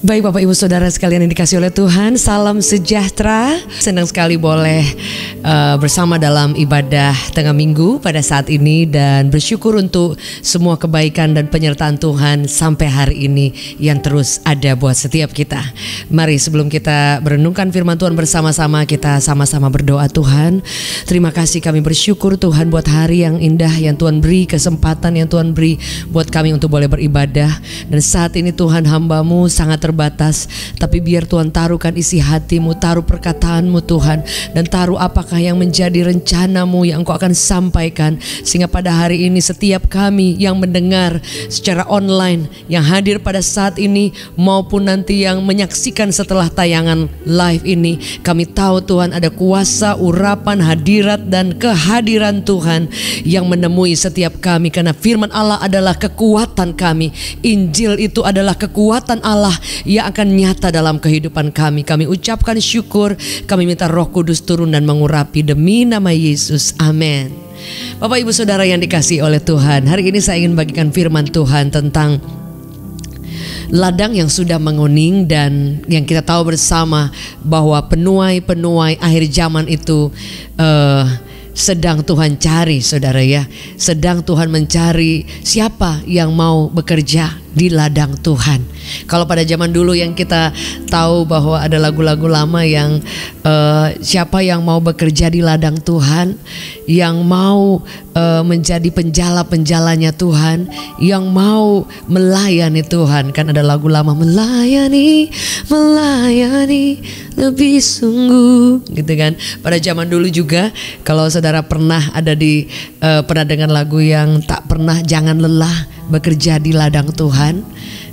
Baik Bapak Ibu Saudara sekalian yang dikasih oleh Tuhan, salam sejahtera. Senang sekali boleh bersama dalam ibadah tengah minggu pada saat ini, dan bersyukur untuk semua kebaikan dan penyertaan Tuhan sampai hari ini yang terus ada buat setiap kita. Mari sebelum kita merenungkan firman Tuhan bersama-sama, kita sama-sama berdoa. Tuhan, terima kasih, kami bersyukur Tuhan buat hari yang indah yang Tuhan beri, kesempatan yang Tuhan beri buat kami untuk boleh beribadah. Dan saat ini Tuhan, hamba-Mu sangat terbatas, tapi biar Tuhan taruhkan isi hati-Mu, taruh perkataan-Mu Tuhan, dan taruh apakah yang menjadi rencana-Mu yang Engkau akan sampaikan, sehingga pada hari ini setiap kami yang mendengar secara online, yang hadir pada saat ini maupun nanti yang menyaksikan setelah tayangan live ini, kami tahu Tuhan ada kuasa, urapan, hadirat dan kehadiran Tuhan yang menemui setiap kami, karena firman Allah adalah kekuatan kami. Injil itu adalah kekuatan Allah yang akan nyata dalam kehidupan kami. Kami ucapkan syukur, kami minta Roh Kudus turun dan mengurapi demi nama Yesus, amin. Bapak Ibu Saudara yang dikasihi oleh Tuhan, hari ini saya ingin bagikan firman Tuhan tentang ladang yang sudah menguning, dan yang kita tahu bersama bahwa penuai-penuai akhir zaman itu sedang Tuhan cari, saudara ya. Sedang Tuhan mencari siapa yang mau bekerja di ladang Tuhan. Kalau pada zaman dulu yang kita tahu bahwa ada lagu-lagu lama yang siapa yang mau bekerja di ladang Tuhan, yang mau menjadi penjala-penjalanya Tuhan, yang mau melayani Tuhan. Kan ada lagu lama, melayani lebih sungguh, gitu kan. Pada zaman dulu juga, kalau saudara pernah ada di pernah dengar lagu yang tak pernah jangan lelah bekerja di ladang Tuhan,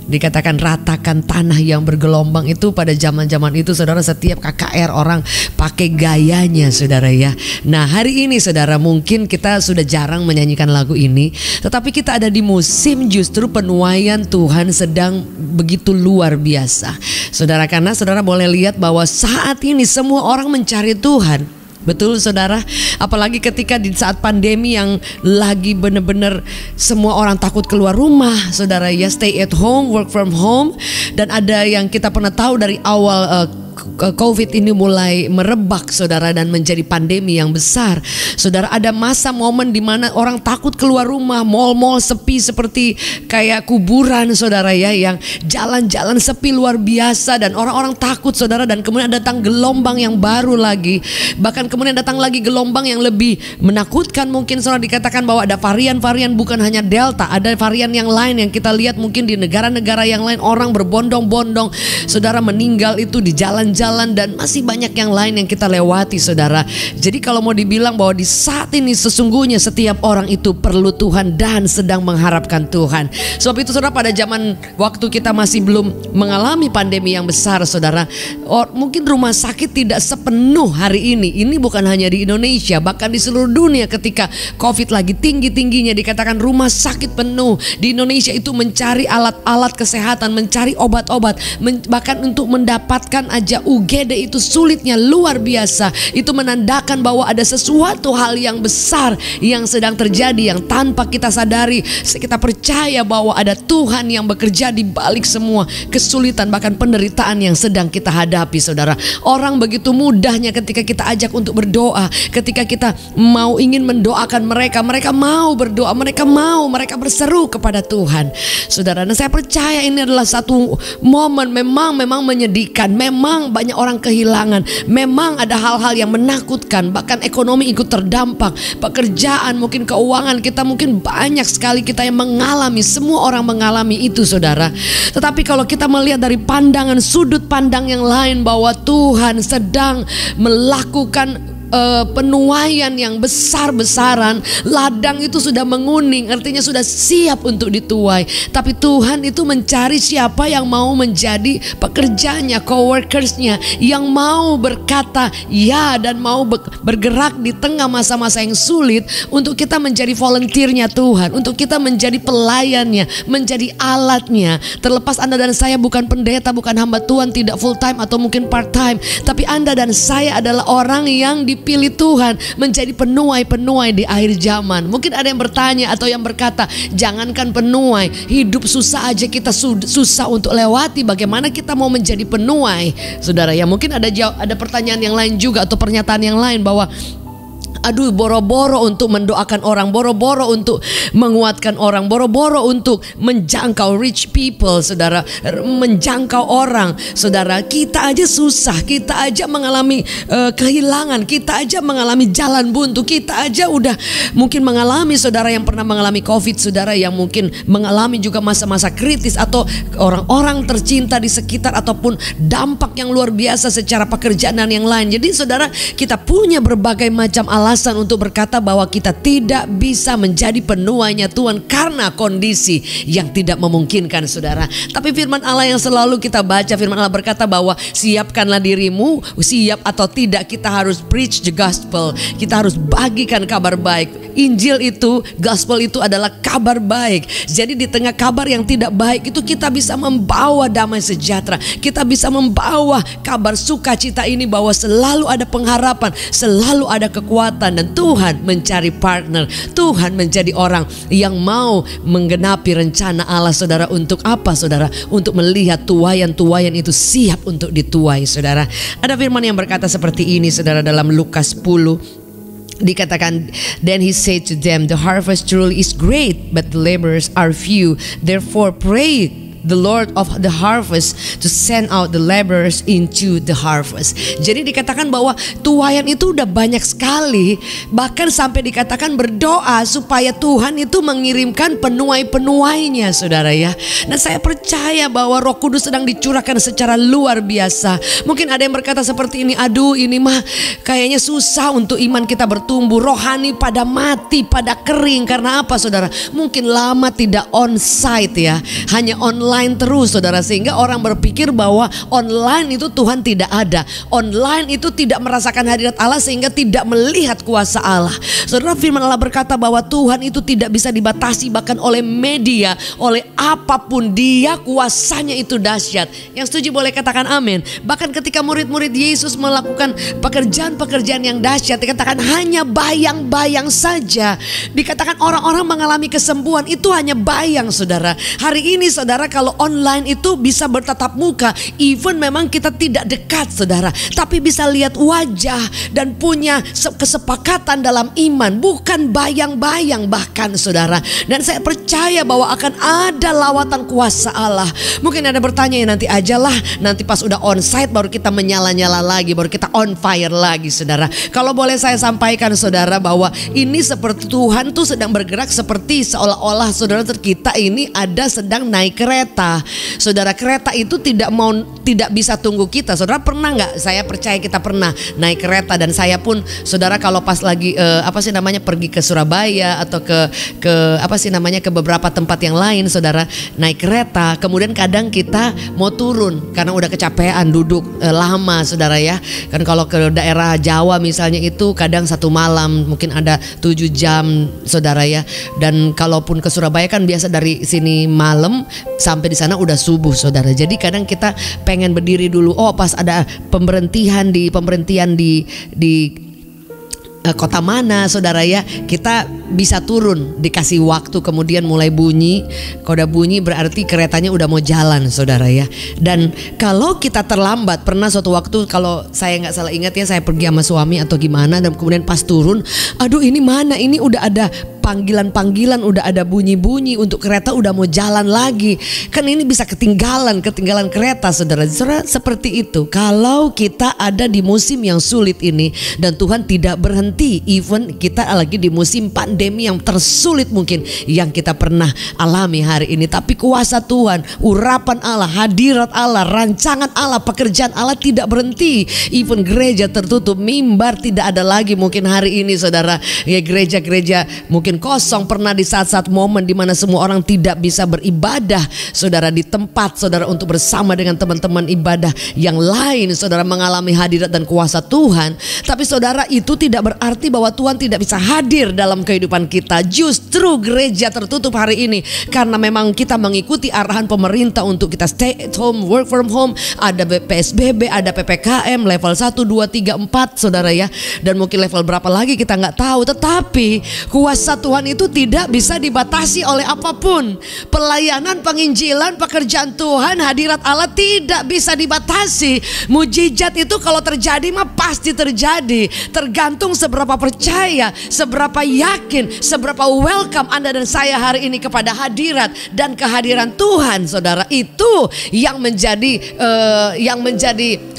dikatakan ratakan tanah yang bergelombang. Itu pada zaman-zaman itu saudara, setiap KKR orang pakai gayanya, saudara ya. Nah hari ini saudara, mungkin kita sudah jarang menyanyikan lagu ini, tetapi kita ada di musim justru penuaian Tuhan sedang begitu luar biasa, saudara. Karena saudara boleh lihat bahwa saat ini semua orang mencari Tuhan. Betul saudara, apalagi ketika di saat pandemi yang lagi benar-benar semua orang takut keluar rumah, saudara ya, stay at home, work from home. Dan ada yang kita pernah tahu dari awal COVID ini mulai merebak, saudara, dan menjadi pandemi yang besar. Saudara, ada masa momen di mana orang takut keluar rumah, mal-mal sepi seperti kayak kuburan, saudara ya, yang jalan-jalan sepi luar biasa, dan orang-orang takut, saudara. Dan kemudian datang gelombang yang baru lagi, bahkan kemudian datang lagi gelombang yang lebih menakutkan. Mungkin saudara, dikatakan bahwa ada varian-varian, bukan hanya Delta, ada varian yang lain yang kita lihat mungkin di negara-negara yang lain, orang berbondong-bondong, saudara, meninggal itu di jalan-jalan, dan masih banyak yang lain yang kita lewati, saudara. Jadi kalau mau dibilang bahwa di saat ini sesungguhnya setiap orang itu perlu Tuhan dan sedang mengharapkan Tuhan. Sebab itu saudara, pada zaman waktu kita masih belum mengalami pandemi yang besar, saudara, mungkin rumah sakit tidak sepenuh hari ini. Ini bukan hanya di Indonesia, bahkan di seluruh dunia. Ketika COVID lagi tinggi-tingginya, dikatakan rumah sakit penuh. Di Indonesia itu mencari alat-alat kesehatan, mencari obat-obat, bahkan untuk mendapatkan aja UGD itu sulitnya luar biasa. Itu menandakan bahwa ada sesuatu hal yang besar yang sedang terjadi, yang tanpa kita sadari. Kita percaya bahwa ada Tuhan yang bekerja di balik semua kesulitan, bahkan penderitaan yang sedang kita hadapi, saudara. Orang begitu mudahnya ketika kita ajak untuk berdoa, ketika kita mau ingin mendoakan mereka, mereka mau berdoa, mereka berseru kepada Tuhan, saudara. Dan saya percaya ini adalah satu momen memang menyedihkan, memang banyak orang kehilangan, memang ada hal-hal yang menakutkan, bahkan ekonomi ikut terdampak, pekerjaan, mungkin keuangan kita, mungkin banyak sekali kita yang mengalami, semua orang mengalami itu, saudara. Tetapi kalau kita melihat dari pandangan, sudut pandang yang lain, bahwa Tuhan sedang melakukan penuaian yang besar-besaran, ladang itu sudah menguning, artinya sudah siap untuk dituai. Tapi Tuhan itu mencari siapa yang mau menjadi pekerjanya, coworkersnya, yang mau berkata ya dan mau bergerak di tengah masa-masa yang sulit, untuk kita menjadi volunteernya Tuhan, untuk kita menjadi pelayannya, menjadi alatnya. Terlepas Anda dan saya bukan pendeta, bukan hamba Tuhan, tidak full time atau mungkin part time, tapi Anda dan saya adalah orang yang dipilih Tuhan menjadi penuai-penuai di akhir zaman. Mungkin ada yang bertanya atau yang berkata, jangankan penuai, hidup susah aja kita susah untuk lewati, bagaimana kita mau menjadi penuai? Saudara ya, mungkin ada pertanyaan yang lain juga atau pernyataan yang lain bahwa aduh, boro-boro untuk mendoakan orang, boro-boro untuk menguatkan orang, boro-boro untuk menjangkau rich people, saudara, menjangkau orang, saudara. Kita aja susah, kita aja mengalami kehilangan, kita aja mengalami jalan buntu, kita aja udah mungkin mengalami, saudara yang pernah mengalami COVID, saudara yang mungkin mengalami juga masa-masa kritis atau orang-orang tercinta di sekitar ataupun dampak yang luar biasa secara pekerjaan dan yang lain. Jadi saudara, kita punya berbagai macam alasan untuk berkata bahwa kita tidak bisa menjadi penuainya Tuhan karena kondisi yang tidak memungkinkan, saudara. Tapi firman Allah yang selalu kita baca, firman Allah berkata bahwa siapkanlah dirimu, siap atau tidak, kita harus preach the gospel, kita harus bagikan kabar baik. Injil itu, gospel itu adalah kabar baik. Jadi di tengah kabar yang tidak baik itu kita bisa membawa damai sejahtera, kita bisa membawa kabar sukacita ini bahwa selalu ada pengharapan, selalu ada kekuatan. Dan Tuhan mencari partner, Tuhan menjadi orang yang mau menggenapi rencana Allah, saudara. Untuk apa, saudara? Untuk melihat tuaian-tuaian itu siap untuk dituai, saudara. Ada firman yang berkata seperti ini, saudara, dalam Lukas 10. Dikatakan, then he said to them, the harvest truly is great, but the laborers are few. Therefore pray the Lord of the harvest to send out the laborers into the harvest. Jadi dikatakan bahwa tuaian itu udah banyak sekali, bahkan sampai dikatakan berdoa supaya Tuhan itu mengirimkan penuai-penuainya, saudara ya. Nah, saya percaya bahwa Roh Kudus sedang dicurahkan secara luar biasa. Mungkin ada yang berkata seperti ini, aduh ini mah kayaknya susah untuk iman kita bertumbuh, rohani pada mati, pada kering. Karena apa, saudara? Mungkin lama tidak on site ya, hanya online terus, saudara, sehingga orang berpikir bahwa online itu Tuhan tidak ada, online itu tidak merasakan hadirat Allah sehingga tidak melihat kuasa Allah. Saudara, firman Allah berkata bahwa Tuhan itu tidak bisa dibatasi bahkan oleh media, oleh apapun. Dia kuasanya itu dahsyat. Yang setuju boleh katakan amin. Bahkan ketika murid-murid Yesus melakukan pekerjaan-pekerjaan yang dahsyat, dikatakan hanya bayang-bayang saja. Dikatakan orang-orang mengalami kesembuhan, itu hanya bayang, saudara. Hari ini, saudara, kalau online itu bisa bertatap muka, even memang kita tidak dekat, saudara, tapi bisa lihat wajah dan punya kesepakatan dalam iman, bukan bayang-bayang bahkan, saudara. Dan saya percaya bahwa akan ada lawatan kuasa Allah. Mungkin ada bertanya, ya nanti ajalah, nanti pas udah onsite baru kita menyala-nyala lagi, baru kita on fire lagi, saudara. Kalau boleh saya sampaikan, saudara, bahwa ini seperti Tuhan tuh sedang bergerak seperti seolah-olah, saudara, kita ini ada sedang naik kereta. Saudara, kereta itu tidak bisa tunggu kita. Saudara pernah nggak? Saya percaya kita pernah naik kereta, dan saya pun, saudara, kalau pas lagi pergi ke Surabaya atau ke beberapa tempat yang lain, saudara, naik kereta, kemudian kadang kita mau turun karena udah kecapean duduk lama, saudara ya. Kan kalau ke daerah Jawa misalnya itu kadang 1 malam, mungkin ada 7 jam, saudara ya. Dan kalaupun ke Surabaya kan biasa dari sini malam sampai di sana udah subuh, saudara. Jadi kadang kita pengen berdiri dulu. Oh, pas ada pemberhentian di kota mana, saudara ya, kita bisa turun, dikasih waktu, kemudian mulai bunyi. Kalau udah bunyi berarti keretanya udah mau jalan, saudara ya. Dan kalau kita terlambat, pernah suatu waktu, kalau saya nggak salah ingat ya, saya pergi sama suami atau gimana, dan kemudian pas turun, aduh ini mana, ini udah ada panggilan-panggilan, udah ada bunyi-bunyi untuk kereta udah mau jalan lagi. Kan ini bisa ketinggalan kereta, saudara. Saudara, seperti itu. Kalau kita ada di musim yang sulit ini dan Tuhan tidak berhenti, even kita lagi di musim pandemi yang tersulit mungkin yang kita pernah alami hari ini, tapi kuasa Tuhan, urapan Allah, hadirat Allah, rancangan Allah, pekerjaan Allah tidak berhenti. Even gereja tertutup, mimbar tidak ada lagi mungkin hari ini, saudara. Ya, gereja-gereja mungkin mungkin kosong, pernah di saat-saat momen di mana semua orang tidak bisa beribadah, saudara, di tempat saudara untuk bersama dengan teman-teman ibadah yang lain, saudara mengalami hadirat dan kuasa Tuhan. Tapi saudara, itu tidak berarti bahwa Tuhan tidak bisa hadir dalam kehidupan kita. Justru gereja tertutup hari ini karena memang kita mengikuti arahan pemerintah untuk kita stay at home, work from home. Ada PSBB, ada PPKM level 1, 2, 3, 4, saudara ya. Dan mungkin level berapa lagi kita nggak tahu. Tetapi kuasa Tuhan itu tidak bisa dibatasi oleh apapun. Pelayanan, penginjilan, pekerjaan Tuhan, hadirat Allah tidak bisa dibatasi. Mujizat itu kalau terjadi mah pasti terjadi. Tergantung seberapa percaya, seberapa yakin, seberapa welcome Anda dan saya hari ini kepada hadirat dan kehadiran Tuhan, saudara. Itu yang menjadi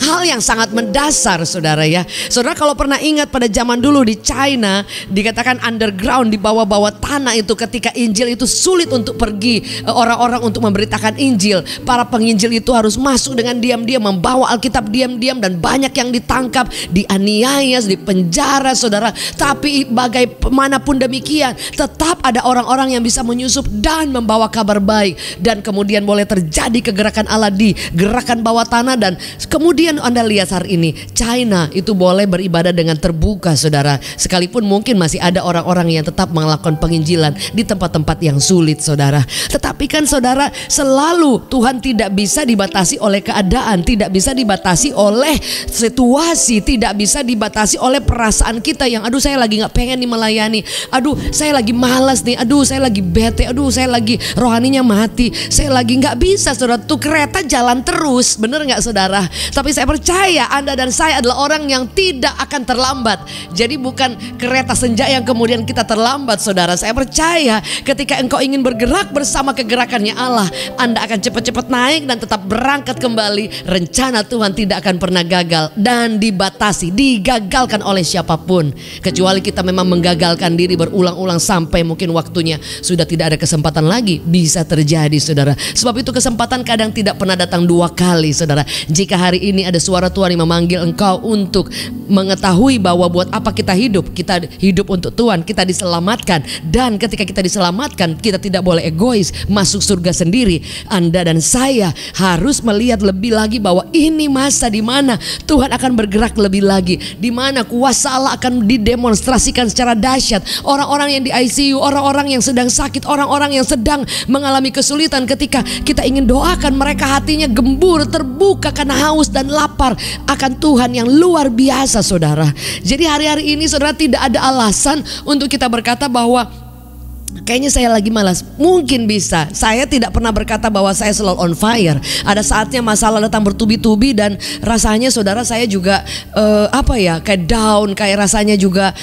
hal yang sangat mendasar, saudara ya. Saudara kalau pernah ingat pada zaman dulu di China, dikatakan underground, di bawah-bawah tanah itu, ketika Injil itu sulit untuk pergi orang-orang untuk memberitakan Injil. Para penginjil itu harus masuk dengan diam-diam, membawa Alkitab diam-diam, dan banyak yang ditangkap, dianiaya, dipenjara, saudara. Tapi bagaimanapun demikian, tetap ada orang-orang yang bisa menyusup dan membawa kabar baik. Dan kemudian boleh terjadi kegerakan Allah di gerakan bawah tanah. Dan kemudian Anda lihat hari ini China itu boleh beribadah dengan terbuka, saudara. Sekalipun mungkin masih ada orang-orang yang tetap melakukan penginjilan di tempat-tempat yang sulit, saudara. Tetapi kan saudara, selalu Tuhan tidak bisa dibatasi oleh keadaan, tidak bisa dibatasi oleh situasi, tidak bisa dibatasi oleh perasaan kita yang aduh saya lagi gak pengen nih melayani, aduh saya lagi malas nih, aduh saya lagi bete, aduh saya lagi rohaninya mati, saya lagi gak bisa, saudara. Tuh kereta jalan terus, bener gak, saudara? Tapi saya percaya Anda dan saya adalah orang yang tidak akan terlambat. Jadi bukan kereta senja yang kemudian kita terlambat, saudara. Saya percaya ketika engkau ingin bergerak bersama kegerakannya Allah, Anda akan cepat-cepat naik dan tetap berangkat kembali. Rencana Tuhan tidak akan pernah gagal dan digagalkan oleh siapapun, kecuali kita memang menggagalkan diri berulang-ulang sampai mungkin waktunya sudah tidak ada kesempatan lagi. Bisa terjadi, saudara. Sebab itu kesempatan kadang tidak pernah datang dua kali, saudara. Jika hari ini ada suara Tuhan yang memanggil engkau untuk mengetahui bahwa buat apa kita hidup untuk Tuhan, kita diselamatkan. Dan ketika kita diselamatkan, kita tidak boleh egois masuk surga sendiri. Anda dan saya harus melihat lebih lagi bahwa ini masa di mana Tuhan akan bergerak lebih lagi, di mana kuasa Allah akan didemonstrasikan secara dahsyat. Orang-orang yang di ICU, orang-orang yang sedang sakit, orang-orang yang sedang mengalami kesulitan, ketika kita ingin doakan mereka, hatinya gembur, terbuka karena haus dan lapar akan Tuhan yang luar biasa, saudara. Jadi hari-hari ini, saudara, tidak ada alasan untuk kita berkata bahwa kayaknya saya lagi malas. Mungkin bisa. Saya tidak pernah berkata bahwa saya selalu on fire. Ada saatnya masalah datang bertubi-tubi dan rasanya, saudara, saya juga kayak down, kayak rasanya juga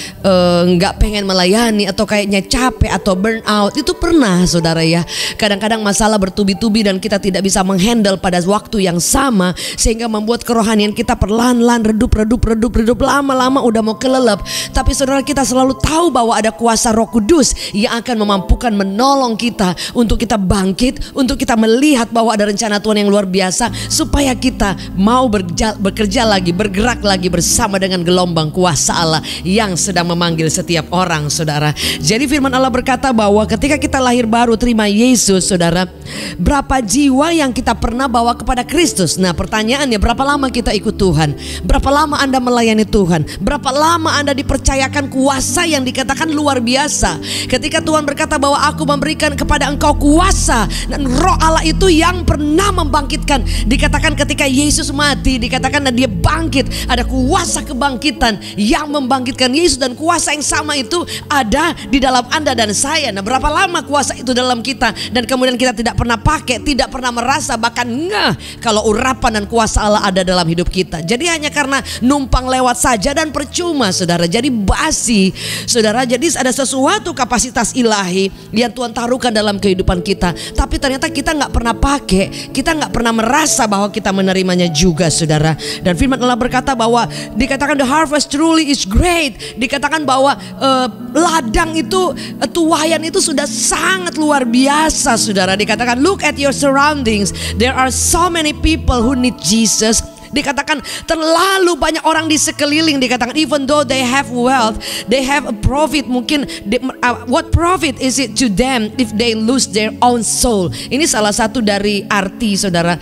nggak pengen melayani, atau kayaknya capek atau burn out. Itu pernah, saudara ya. Kadang-kadang masalah bertubi-tubi dan kita tidak bisa menghandle pada waktu yang sama, sehingga membuat kerohanian kita perlahan-lahan redup, lama-lama udah mau kelelep. Tapi saudara, kita selalu tahu bahwa ada kuasa Roh Kudus yang akan memampukan menolong kita untuk kita bangkit, untuk kita melihat bahwa ada rencana Tuhan yang luar biasa, supaya kita mau bekerja lagi, bergerak lagi bersama dengan gelombang kuasa Allah yang sedang memanggil setiap orang, saudara. Jadi firman Allah berkata bahwa ketika kita lahir baru terima Yesus, saudara, berapa jiwa yang kita pernah bawa kepada Kristus? Nah, pertanyaannya, berapa lama kita ikut Tuhan? Berapa lama Anda melayani Tuhan? Berapa lama Anda dipercayakan kuasa yang dikatakan luar biasa? Ketika Tuhan berkata bahwa aku memberikan kepada engkau kuasa, dan Roh Allah itu yang pernah membangkitkan. Dikatakan ketika Yesus mati, dikatakan dia bangkit. Ada kuasa kebangkitan yang membangkitkan Yesus, dan kuasa yang sama itu ada di dalam Anda dan saya. Nah, berapa lama kuasa itu dalam kita, dan kemudian kita tidak pernah pakai, tidak pernah merasa, bahkan ngeh kalau urapan dan kuasa Allah ada dalam hidup kita. Jadi hanya karena numpang lewat saja dan percuma, saudara. Jadi basi, saudara. Jadi ada sesuatu kapasitas ilahi yang Tuhan taruhkan dalam kehidupan kita, tapi ternyata kita nggak pernah pakai, kita nggak pernah merasa bahwa kita menerimanya juga, saudara. Dan firman Allah berkata bahwa dikatakan the harvest truly is great. Dikatakan bahwa ladang itu, tuayan itu sudah sangat luar biasa, saudara. Dikatakan look at your surroundings, there are so many people who need Jesus. Dikatakan terlalu banyak orang di sekeliling, dikatakan even though they have wealth, they have a profit. Mungkin what profit is it to them if they lose their own soul? Ini salah satu dari arti saudara,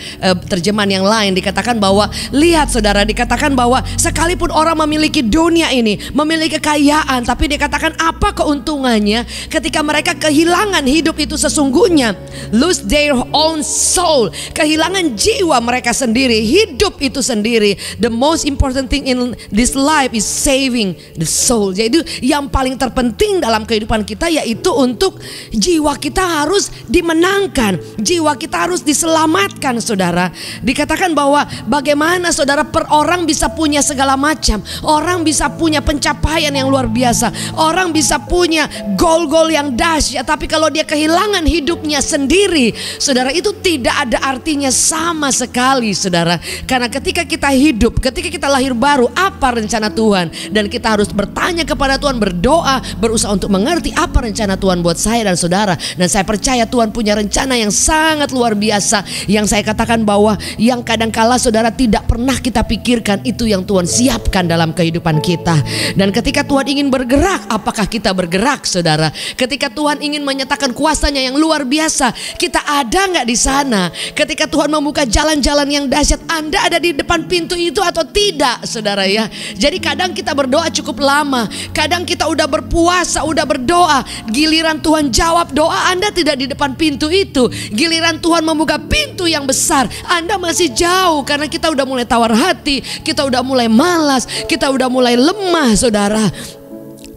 terjemahan yang lain dikatakan bahwa lihat saudara, dikatakan bahwa sekalipun orang memiliki dunia ini, memiliki kekayaan, tapi dikatakan apa keuntungannya ketika mereka kehilangan hidup itu sesungguhnya, lose their own soul, kehilangan jiwa mereka sendiri, hidup itu sendiri. The most important thing in this life is saving the soul. Jadi yang paling terpenting dalam kehidupan kita yaitu untuk jiwa kita harus dimenangkan, jiwa kita harus diselamatkan saudara. Dikatakan bahwa bagaimana saudara orang bisa punya segala macam, orang bisa punya pencapaian yang luar biasa, orang bisa punya goal-goal yang dahsyat, tapi kalau dia kehilangan hidupnya sendiri, saudara, itu tidak ada artinya sama sekali saudara. Karena ketika kita hidup, ketika kita lahir baru, apa rencana Tuhan, dan kita harus bertanya kepada Tuhan, berdoa, berusaha untuk mengerti apa rencana Tuhan buat saya dan saudara. Dan saya percaya Tuhan punya rencana yang sangat luar biasa, yang saya katakan bahwa yang kadangkala saudara tidak pernah kita pikirkan, itu yang Tuhan siapkan dalam kehidupan kita. Dan ketika Tuhan ingin bergerak, apakah kita bergerak saudara? Ketika Tuhan ingin menyatakan kuasanya yang luar biasa, kita ada nggak di sana? Ketika Tuhan membuka jalan-jalan yang dahsyat, Anda ada di depan pintu itu atau tidak saudara ya? Jadi kadang kita berdoa cukup lama, kadang kita udah berpuasa, udah berdoa, giliran Tuhan jawab doa, Anda tidak di depan pintu itu. Giliran Tuhan membuka pintu yang besar, Anda masih jauh, karena kita udah mulai tawar hati, kita udah mulai malas, kita udah mulai lemah saudara.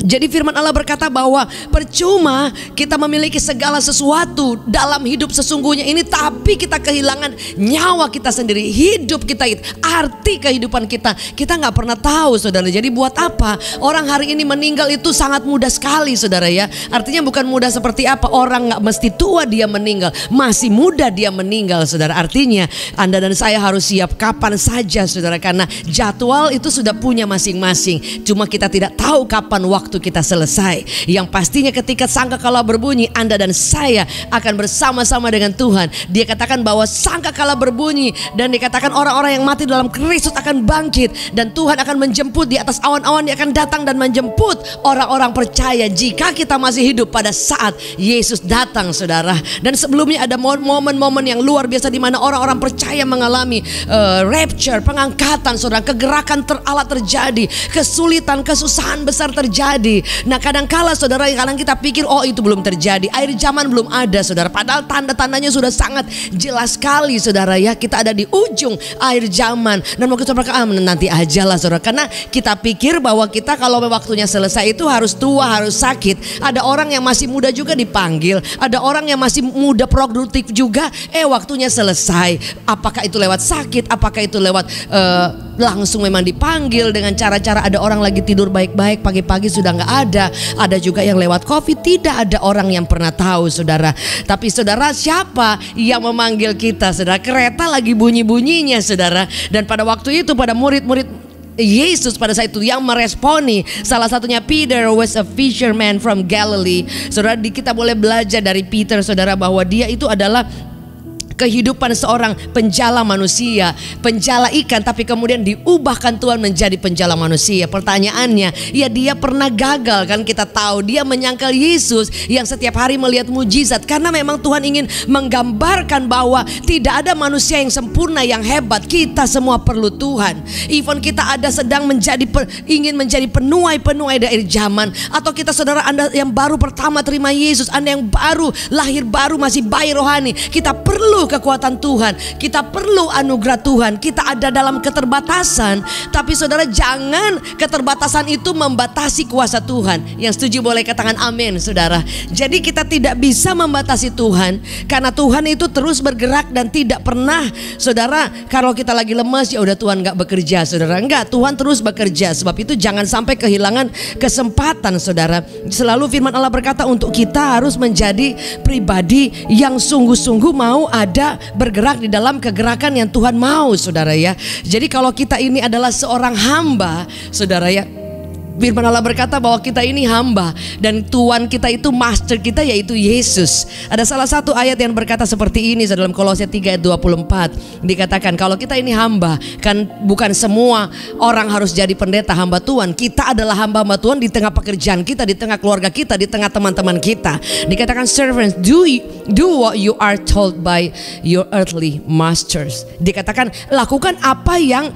Jadi firman Allah berkata bahwa percuma kita memiliki segala sesuatu dalam hidup sesungguhnya ini, tapi kita kehilangan nyawa kita sendiri, hidup kita, arti kehidupan kita nggak pernah tahu saudara. Jadi buat apa orang hari ini meninggal itu sangat mudah sekali saudara ya. Artinya bukan mudah seperti apa, orang nggak mesti tua dia meninggal, masih muda dia meninggal saudara. Artinya Anda dan saya harus siap kapan saja saudara, karena jadwal itu sudah punya masing-masing. Cuma kita tidak tahu kapan waktu kita selesai. Yang pastinya ketika sangkakala berbunyi, Anda dan saya akan bersama-sama dengan Tuhan. Dia katakan bahwa sangkakala berbunyi, dan dikatakan orang-orang yang mati dalam Kristus akan bangkit, dan Tuhan akan menjemput di atas awan-awan. Dia akan datang dan menjemput orang-orang percaya jika kita masih hidup pada saat Yesus datang saudara. Dan sebelumnya ada momen-momen yang luar biasa di mana orang-orang percaya mengalami rapture, pengangkatan saudara, kegerakan Allah terjadi, kesulitan, kesusahan besar terjadi. Nah kadangkala saudara, kadang kita pikir oh itu belum terjadi, akhir zaman belum ada saudara, padahal tanda-tandanya sudah sangat jelas sekali saudara ya. Kita ada di ujung akhir zaman, dan mau kita berkata nanti aja lah saudara, karena kita pikir bahwa kita kalau waktunya selesai itu harus tua, harus sakit. Ada orang yang masih muda juga dipanggil, ada orang yang masih muda produktif juga, waktunya selesai. Apakah itu lewat sakit, apakah itu lewat langsung memang dipanggil dengan cara-cara, ada orang lagi tidur baik-baik pagi-pagi sudah nggak ada. Ada juga yang lewat COVID, tidak ada orang yang pernah tahu saudara. Tapi saudara, siapa yang memanggil kita saudara? Kereta lagi bunyi-bunyinya saudara. Dan pada waktu itu pada murid-murid Yesus pada saat itu yang meresponi, salah satunya Peter was a fisherman from Galilee. Saudara, kita boleh belajar dari Peter saudara, bahwa dia itu adalah kehidupan seorang penjala manusia, penjala ikan, tapi kemudian diubahkan Tuhan menjadi penjala manusia. Pertanyaannya, ya dia pernah gagal kan? Kita tahu dia menyangkal Yesus yang setiap hari melihat mujizat, karena memang Tuhan ingin menggambarkan bahwa tidak ada manusia yang sempurna, yang hebat. Kita semua perlu Tuhan. Even kita ada sedang ingin menjadi penuai-penuai dari zaman, atau kita saudara Anda yang baru pertama terima Yesus, Anda yang baru lahir baru masih bayi rohani, kita perlu kekuatan Tuhan, kita perlu anugerah Tuhan. Kita ada dalam keterbatasan, tapi saudara jangan keterbatasan itu membatasi kuasa Tuhan. Yang setuju boleh katakan amin saudara. Jadi kita tidak bisa membatasi Tuhan, karena Tuhan itu terus bergerak dan tidak pernah saudara, kalau kita lagi lemas ya udah Tuhan gak bekerja saudara. Enggak, Tuhan terus bekerja. Sebab itu jangan sampai kehilangan kesempatan saudara. Selalu firman Allah berkata untuk kita harus menjadi pribadi yang sungguh-sungguh mau ada bergerak di dalam kegerakan yang Tuhan mau saudara ya. Jadi kalau kita ini adalah seorang hamba saudara ya, Firman Allah berkata bahwa kita ini hamba dan Tuhan kita itu master kita, yaitu Yesus. Ada salah satu ayat yang berkata seperti ini dalam Kolose 3 ayat 24. Dikatakan kalau kita ini hamba, kan bukan semua orang harus jadi pendeta hamba Tuhan. Kita adalah hamba-hamba Tuhan di tengah pekerjaan kita, di tengah keluarga kita, di tengah teman-teman kita. Dikatakan servants, do what you are told by your earthly masters. Dikatakan lakukan apa yang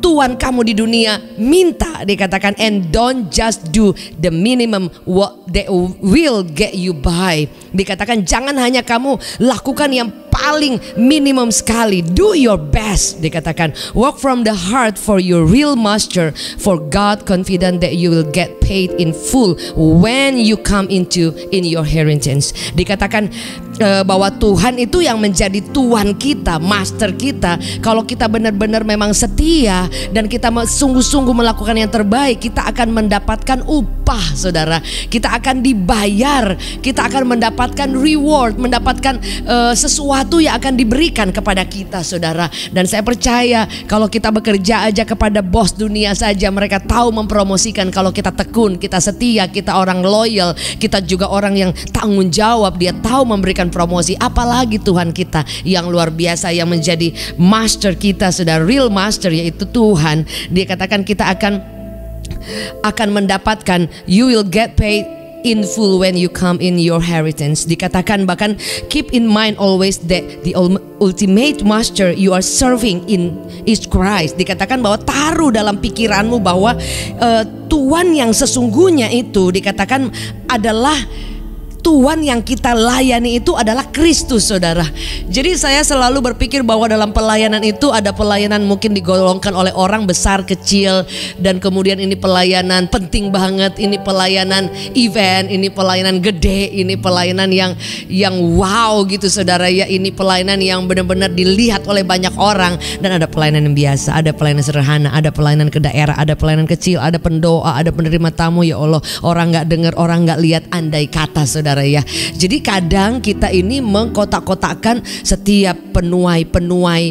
Tuhan kamu di dunia minta. Dikatakan and don't just do the minimum what they will get you by. Dikatakan jangan hanya kamu lakukan yang paling minimum sekali. Do your best. Dikatakan work from the heart for your real master, for God confident that you will get paid in full when you come in your inheritance. Dikatakan bahwa Tuhan itu yang menjadi Tuhan kita, master kita. Kalau kita benar-benar memang setia dan kita sungguh-sungguh melakukan yang terbaik, kita akan mendapatkan upah, saudara. Kita akan dibayar, kita akan mendapatkan reward, mendapatkan sesuatu yang akan diberikan kepada kita, saudara. Dan saya percaya kalau kita bekerja aja kepada bos dunia saja, mereka tahu mempromosikan kalau kita tekun, kita setia, kita orang loyal, kita juga orang yang tanggung jawab, dia tahu memberikan promosi. Apalagi Tuhan kita yang luar biasa, yang menjadi master kita, saudara, real master, yaitu Tuhan. Dia katakan kita akan mendapatkan, you will get paid in full when you come in your inheritance. Dikatakan bahkan keep in mind always that the ultimate master you are serving in is Christ. Dikatakan bahwa taruh dalam pikiranmu bahwa Tuhan yang sesungguhnya itu dikatakan adalah Tuhan yang kita layani itu adalah Kristus, saudara. Jadi saya selalu berpikir bahwa dalam pelayanan itu ada pelayanan mungkin digolongkan oleh orang besar kecil, dan kemudian ini pelayanan penting banget, ini pelayanan event, ini pelayanan gede, ini pelayanan yang wow gitu, saudara ya. Ini pelayanan yang benar-benar dilihat oleh banyak orang. Dan ada pelayanan yang biasa, ada pelayanan sederhana, ada pelayanan ke daerah, ada pelayanan kecil, ada pendoa, ada penerima tamu. Ya Allah, orang nggak dengar, orang nggak lihat, andai kata, saudara ya. Jadi kadang kita ini mengkotak-kotakkan setiap penuai,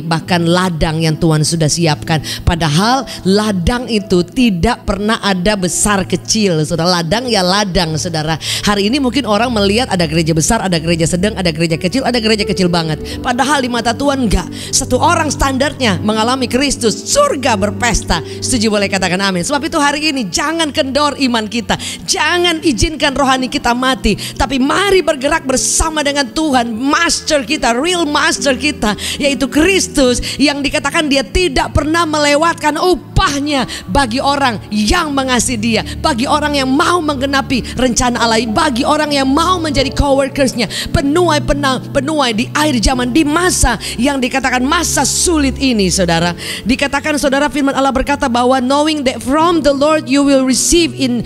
bahkan ladang yang Tuhan sudah siapkan. Padahal ladang itu tidak pernah ada besar kecil, saudara. Ladang ya ladang, saudara. Hari ini mungkin orang melihat ada gereja besar, ada gereja sedang, ada gereja kecil, ada gereja kecil banget. Padahal di mata Tuhan enggak. Satu orang standarnya mengalami Kristus, surga berpesta. Setuju, boleh katakan amin. Sebab itu hari ini jangan kendor iman kita, jangan izinkan rohani kita mati, tapi mari bergerak bersama dengan Tuhan, master kita, real master kita, yaitu Kristus, yang dikatakan dia tidak pernah melewatkan upahnya bagi orang yang mengasihi dia, bagi orang yang mau menggenapi rencana Allah, bagi orang yang mau menjadi coworkersnya, penuai di akhir zaman, di masa yang dikatakan masa sulit ini, saudara. Dikatakan, saudara, firman Allah berkata bahwa knowing that from the Lord you will receive in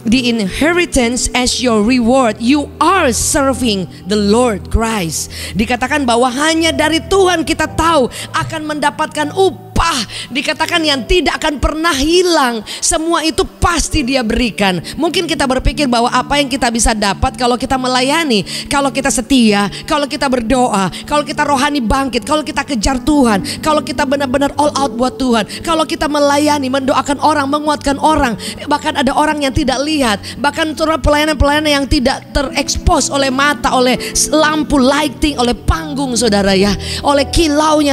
the inheritance as your reward, you are serving the Lord Christ. Dikatakan bahwa hanya dari Tuhan kita tahu akan mendapatkan upah, dikatakan yang tidak akan pernah hilang. Semua itu pasti dia berikan. Mungkin kita berpikir bahwa apa yang kita bisa dapat kalau kita melayani, kalau kita setia, kalau kita berdoa, kalau kita rohani bangkit, kalau kita kejar Tuhan, kalau kita benar-benar all out buat Tuhan, kalau kita melayani, mendoakan orang, menguatkan orang. Bahkan ada orang yang tidak lihat, bahkan pelayanan-pelayanan yang tidak terekspos oleh mata, oleh lampu lighting, oleh panggung, saudara ya, oleh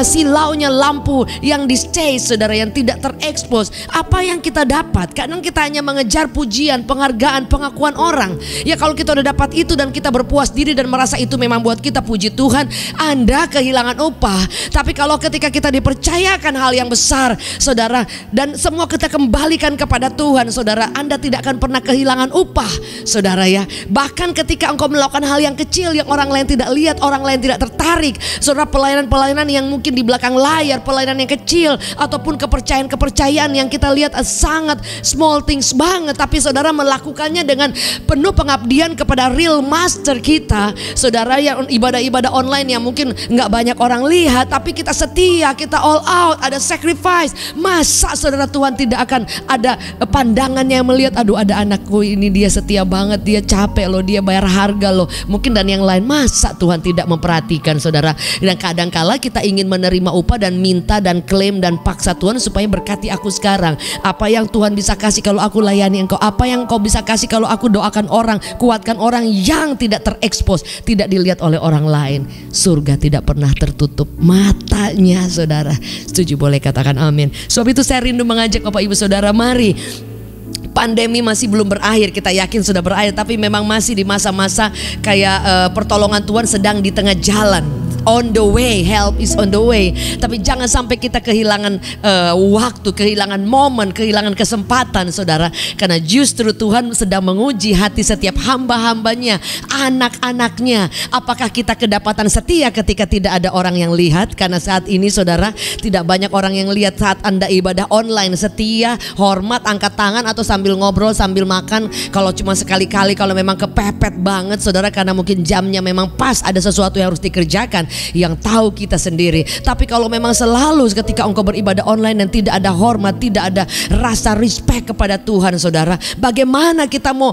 silaunya lampu yang di stage, saudara, yang tidak terekspos. Apa yang kita dapat? Kadang kita hanya mengejar pujian, penghargaan, pengakuan orang. Ya kalau kita udah dapat itu dan kita berpuas diri dan merasa itu memang buat kita, puji Tuhan, Anda kehilangan upah. Tapi kalau ketika kita dipercayakan hal yang besar, saudara, dan semua kita kembalikan kepada Tuhan, saudara, Anda tidak akan pernah kehilangan upah, saudara ya. Bahkan ketika engkau melakukan hal yang kecil yang orang lain tidak lihat, orang lain tidak tertarik, saudara, pelayanan-pelayanan yang mungkin di belakang layar, pelayanan yang kecil, ataupun kepercayaan-kepercayaan yang kita lihat sangat small things banget, tapi saudara melakukannya dengan penuh pengabdian kepada real master kita, saudara, yang ibadah-ibadah online yang mungkin nggak banyak orang lihat, tapi kita setia, kita all out, ada sacrifice. Masa saudara Tuhan tidak akan ada pandangannya yang melihat, aduh ada anakku ini dia setia banget, dia capek loh, dia bayar harga loh, mungkin, dan yang lain. Masa Tuhan tidak memperhatikan, saudara? Dan kadang kala kita ingin menerima upah dan minta dan klaim klaim dan paksa Tuhan supaya berkati aku sekarang. Apa yang Tuhan bisa kasih kalau aku layani Engkau? Apa yang Engkau bisa kasih kalau aku doakan orang, kuatkan orang yang tidak terekspos, tidak dilihat oleh orang lain? Surga tidak pernah tertutup matanya, saudara. Setuju? Boleh katakan amin. Sebab itu saya rindu mengajak Bapak Ibu Saudara, mari. Pandemi masih belum berakhir, kita yakin sudah berakhir, tapi memang masih di masa-masa kayak pertolongan Tuhan sedang di tengah jalan. On the way, help is on the way. Tapi jangan sampai kita kehilangan waktu, kehilangan momen, kehilangan kesempatan, saudara. Karena justru Tuhan sedang menguji hati setiap hamba-hambanya, anak-anaknya. Apakah kita kedapatan setia ketika tidak ada orang yang lihat? Karena saat ini, saudara, tidak banyak orang yang lihat saat Anda ibadah online. Setia, hormat, angkat tangan, atau sambil ngobrol, sambil makan. Kalau cuma sekali-kali, kalau memang kepepet banget, saudara, karena mungkin jamnya memang pas, ada sesuatu yang harus dikerjakan, yang tahu kita sendiri. Tapi kalau memang selalu ketika engkau beribadah online dan tidak ada hormat, tidak ada rasa respect kepada Tuhan, saudara, bagaimana kita mau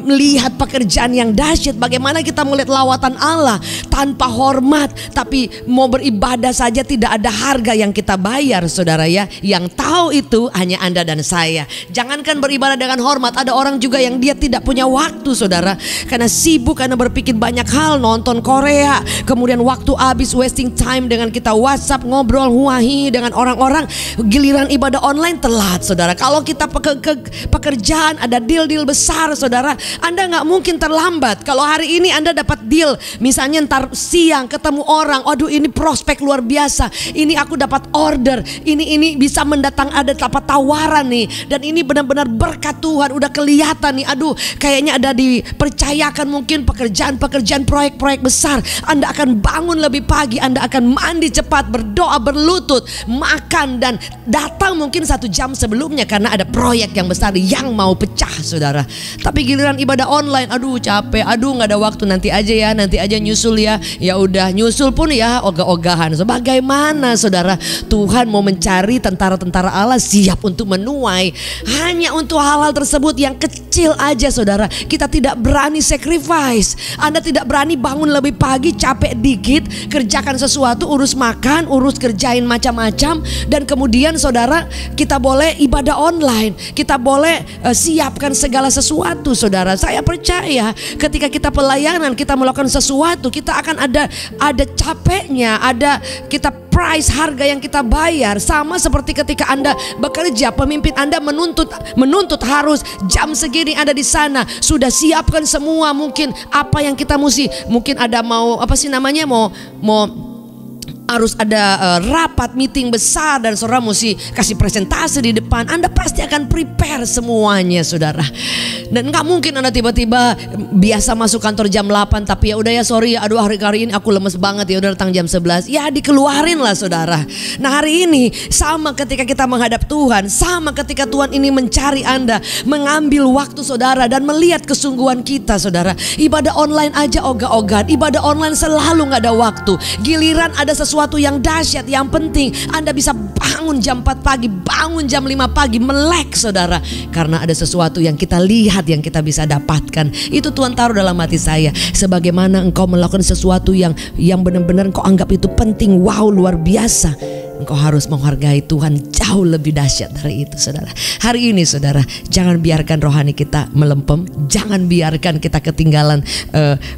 melihat pekerjaan yang dahsyat? Bagaimana kita melihat lawatan Allah tanpa hormat? Tapi mau beribadah saja tidak ada harga yang kita bayar, saudara ya. Yang tahu itu hanya Anda dan saya. Jangankan beribadah dengan hormat, ada orang juga yang dia tidak punya waktu, saudara, karena sibuk, karena berpikir banyak hal, nonton Korea, kemudian waktu habis wasting time dengan kita WhatsApp, ngobrol, huahi dengan orang-orang. Giliran ibadah online telat, saudara. Kalau kita pekerjaan ada deal-deal besar, saudara, Anda nggak mungkin terlambat. Kalau hari ini Anda dapat deal, misalnya ntar siang ketemu orang, aduh ini prospek luar biasa, ini aku dapat order, ini bisa mendatang, ada dapat tawaran nih, dan ini benar-benar berkat Tuhan, udah kelihatan nih, aduh kayaknya ada dipercayakan mungkin pekerjaan proyek-proyek besar. Anda akan bangun lebih pagi, Anda akan mandi cepat, berdoa, berlutut, makan, dan datang mungkin 1 jam sebelumnya karena ada proyek yang besar yang mau pecah, saudara. Tapi giliran ibadah online, aduh capek, aduh nggak ada waktu, nanti aja nyusul ya. Ya udah nyusul pun ya ogah-ogahan. So, bagaimana, saudara? Tuhan mau mencari tentara-tentara Allah siap untuk menuai hanya untuk hal-hal tersebut yang kecil aja, saudara. Kita tidak berani sacrifice. Anda tidak berani bangun lebih pagi, capek dikit, kerjakan sesuatu, urus makan, urus kerjain macam-macam, dan kemudian, saudara, kita boleh ibadah online, kita boleh siapkan segala sesuatu, saudara. Saya percaya ketika kita pelayanan, kita melakukan sesuatu, kita akan ada capeknya, ada kita price, harga yang kita bayar. Sama seperti ketika Anda bekerja, pemimpin Anda menuntut harus jam segini ada di sana, sudah siapkan semua, mungkin apa yang kita mungkin ada mau harus ada rapat, meeting besar, dan saudara mesti kasih presentasi di depan. Anda pasti akan prepare semuanya, saudara. Dan nggak mungkin Anda tiba-tiba biasa masuk kantor jam 8, tapi ya udah ya sorry ya, aduh hari ini aku lemes banget, ya udah datang jam 11. Ya dikeluarin lah, saudara. Nah hari ini sama ketika kita menghadap Tuhan, sama ketika Tuhan ini mencari Anda, mengambil waktu, saudara, dan melihat kesungguhan kita, saudara. Ibadah online aja ogah-ogahan, ibadah online selalu nggak ada waktu. Giliran ada sesuatu yang dahsyat, yang penting, Anda bisa bangun jam 4 pagi, bangun jam 5 pagi, melek, saudara, karena ada sesuatu yang kita lihat, yang kita bisa dapatkan. Itu Tuhan taruh dalam hati saya. Sebagaimana engkau melakukan sesuatu yang benar-benar engkau anggap itu penting, wow, luar biasa, engkau harus menghargai Tuhan jauh lebih dahsyat dari itu, saudara. Hari ini, saudara, jangan biarkan rohani kita melempem, jangan biarkan kita ketinggalan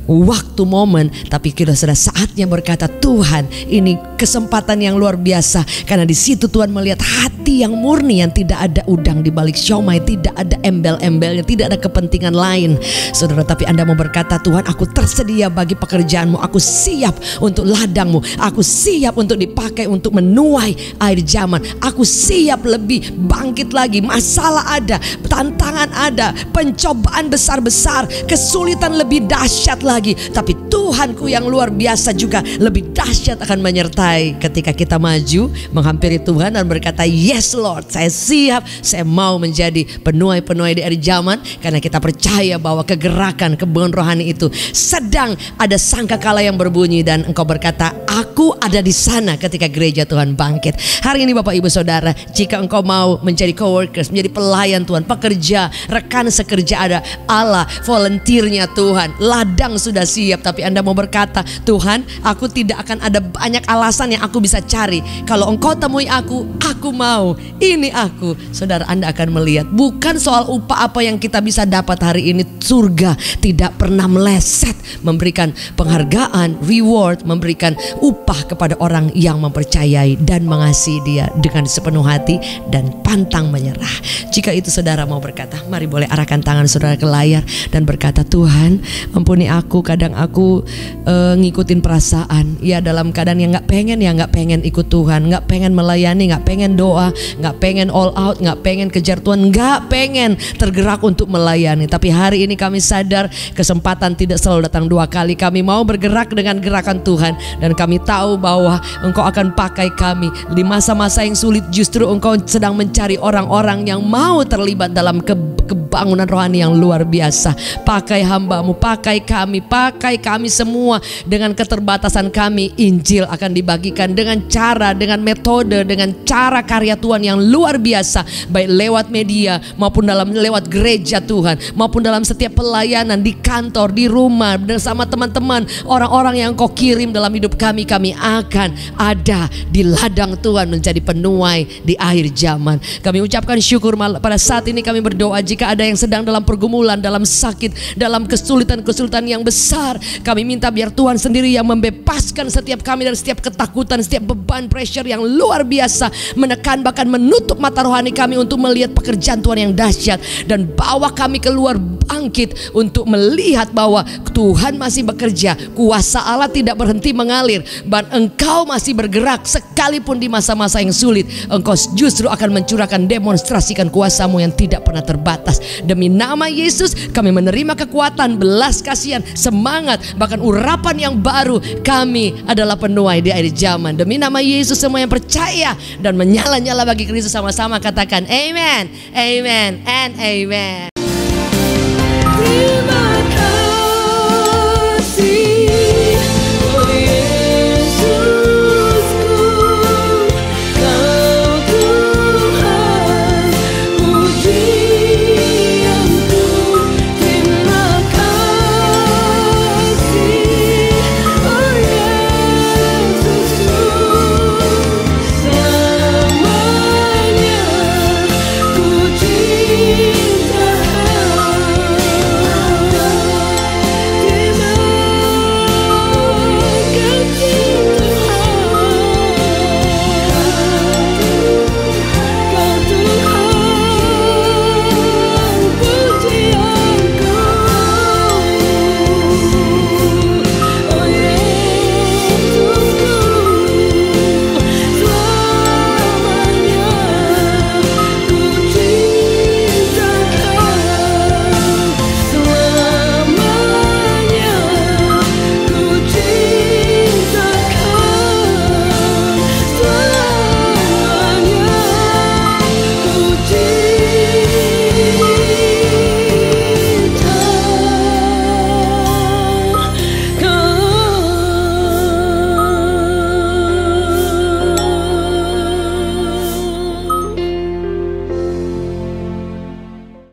waktu, momen, tapi kita sudah saatnya berkata, Tuhan, ini kesempatan yang luar biasa, karena di situ Tuhan melihat hati yang murni, yang tidak ada udang di balik siomay, tidak ada embel-embelnya, tidak ada kepentingan lain, saudara. Tapi Anda mau berkata, Tuhan, aku tersedia bagi pekerjaanmu, aku siap untuk ladangmu, aku siap untuk dipakai untuk menuai air zaman, aku siap lebih bangkit lagi. Masalah ada, tantangan ada, pencobaan besar-besar, kesulitan lebih dahsyat lagi, tapi Tuhanku yang luar biasa juga lebih dahsyat akan menyertai ketika kita maju menghampiri Tuhan dan berkata, yes Lord, saya siap, saya mau menjadi penuai-penuai di air zaman. Karena kita percaya bahwa kegerakan kebun rohani itu sedang ada sangkakala yang berbunyi, dan engkau berkata, aku ada di sana ketika gereja Tuhan bangkit. Hari ini Bapak Ibu Saudara, jika engkau mau menjadi coworkers, menjadi pelayan Tuhan, pekerja, rekan sekerja ada Allah, volunteernya Tuhan, ladang sudah siap. Tapi Anda mau berkata, Tuhan, aku tidak akan ada banyak alasan yang aku bisa cari. Kalau engkau temui aku mau, ini aku. Saudara, Anda akan melihat bukan soal upah apa yang kita bisa dapat hari ini. Surga tidak pernah meleset memberikan penghargaan, reward, memberikan upah kepada orang yang mempercayai dan mengasihi Dia dengan sepenuh hati dan pantang menyerah. Jika itu saudara mau berkata, mari boleh arahkan tangan saudara ke layar dan berkata, Tuhan, ampuni aku, kadang aku ngikutin perasaan. Ya, dalam keadaan yang gak pengen ikut Tuhan, gak pengen melayani, gak pengen doa, gak pengen all out, gak pengen kejar Tuhan, gak pengen tergerak untuk melayani. Tapi hari ini kami sadar kesempatan tidak selalu datang dua kali. Kami mau bergerak dengan gerakan Tuhan, dan kami tahu bahwa Engkau akan pakai kami di masa-masa yang sulit. Justru Engkau sedang mencari orang-orang yang mau terlibat dalam kebangunan rohani yang luar biasa. Pakai hamba-Mu, pakai kami semua. Dengan keterbatasan kami, Injil akan dibagikan dengan cara, dengan metode, dengan cara karya Tuhan yang luar biasa, baik lewat media maupun lewat gereja Tuhan, maupun dalam setiap pelayanan di kantor, di rumah, bersama teman-teman, orang-orang yang Kau kirim dalam hidup kami. Kami akan ada di ladang Tuhan menjadi penuai di akhir zaman. Kami ucapkan syukur pada saat ini. Kami berdoa jika ada yang sedang dalam pergumulan, dalam sakit, dalam kesulitan-kesulitan yang besar, kami minta biar Tuhan sendiri yang membebaskan setiap kami dari setiap ketakutan, setiap beban, pressure yang luar biasa menekan, bahkan menutup mata rohani kami untuk melihat pekerjaan Tuhan yang dahsyat, dan bawa kami keluar bangkit untuk melihat bahwa Tuhan masih bekerja. Kuasa Allah tidak berhenti mengalir, dan Engkau masih bergerak sekalipun di masa-masa yang sulit. Engkau justru akan mencurahkan, demonstrasikan kuasa-Mu yang tidak pernah terbatas. Demi nama Yesus kami menerima kekuatan, belas kasihan, semangat, bahkan urapan yang baru. Kami adalah penuai di akhir zaman. Demi nama Yesus, semua yang percaya dan menyala-nyala bagi Kristus sama-sama katakan amen, amen, and amen.